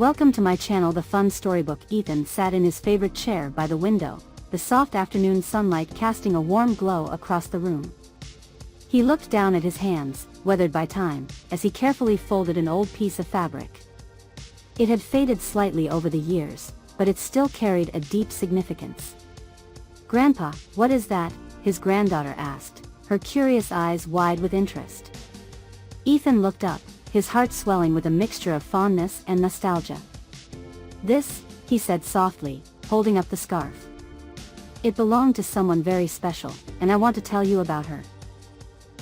Welcome to my channel, The Fun Storybook. Ethan sat in his favorite chair by the window, the soft afternoon sunlight casting a warm glow across the room. He looked down at his hands, weathered by time, as he carefully folded an old piece of fabric. It had faded slightly over the years, but it still carried a deep significance. "Grandpa, what is that?" his granddaughter asked, her curious eyes wide with interest. Ethan looked up, his heart swelling with a mixture of fondness and nostalgia. "This," he said softly, holding up the scarf. "It belonged to someone very special, and I want to tell you about her."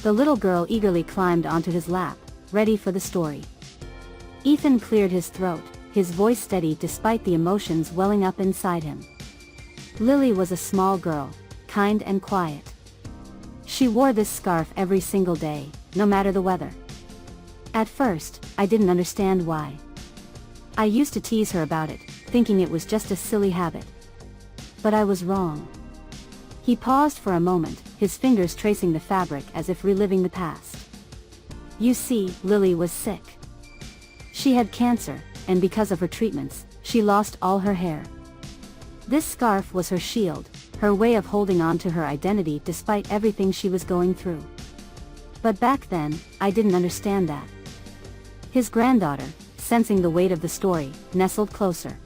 The little girl eagerly climbed onto his lap, ready for the story. Ethan cleared his throat, his voice steady despite the emotions welling up inside him. Lily was a small girl, kind and quiet. She wore this scarf every single day, no matter the weather. At first, I didn't understand why. I used to tease her about it, thinking it was just a silly habit. But I was wrong. He paused for a moment, his fingers tracing the fabric as if reliving the past. "You see, Lily was sick. She had cancer, and because of her treatments, she lost all her hair. This scarf was her shield, her way of holding on to her identity despite everything she was going through. But back then, I didn't understand that." His granddaughter, sensing the weight of the story, nestled closer.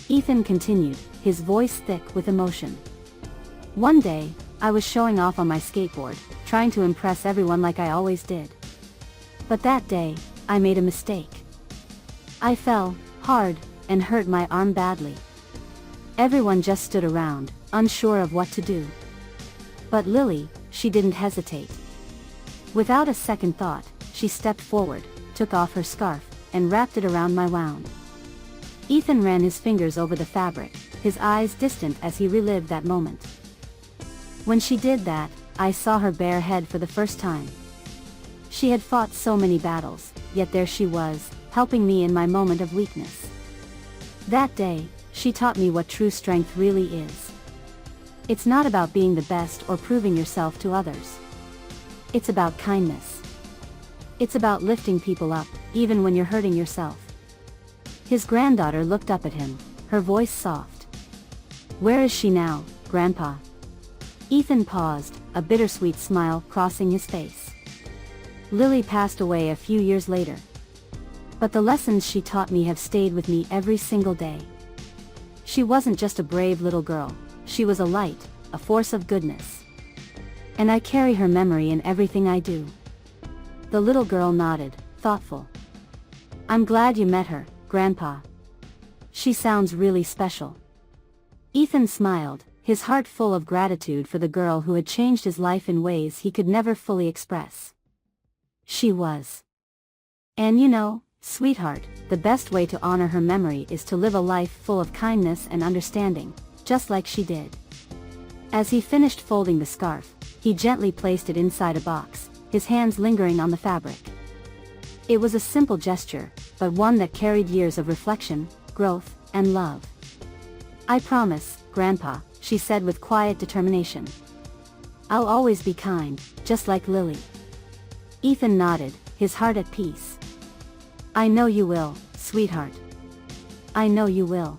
Ethan continued, his voice thick with emotion. "One day, I was showing off on my skateboard, trying to impress everyone like I always did. But that day, I made a mistake. I fell hard and hurt my arm badly. Everyone just stood around, unsure of what to do. But Lily, she didn't hesitate. Without a second thought, she stepped forward, took off her scarf, and wrapped it around my wound." Ethan ran his fingers over the fabric, his eyes distant as he relived that moment. "When she did that, I saw her bare head for the first time. She had fought so many battles, yet there she was, helping me in my moment of weakness. That day, she taught me what true strength really is. It's not about being the best or proving yourself to others. It's about kindness. It's about lifting people up, even when you're hurting yourself." His granddaughter looked up at him, her voice soft. "Where is she now, Grandpa?" Ethan paused, a bittersweet smile crossing his face. "Lily passed away a few years later. But the lessons she taught me have stayed with me every single day. She wasn't just a brave little girl, she was a light, a force of goodness. And I carry her memory in everything I do." The little girl nodded, thoughtful. "I'm glad you met her, Grandpa. She sounds really special." Ethan smiled, his heart full of gratitude for the girl who had changed his life in ways he could never fully express. "She was. And you know, sweetheart, the best way to honor her memory is to live a life full of kindness and understanding, just like she did." As he finished folding the scarf, he gently placed it inside a box, his hands lingering on the fabric. It was a simple gesture, but one that carried years of reflection, growth, and love. "I promise, Grandpa," she said with quiet determination. "I'll always be kind, just like Lily." Ethan nodded, his heart at peace. "I know you will, sweetheart. I know you will."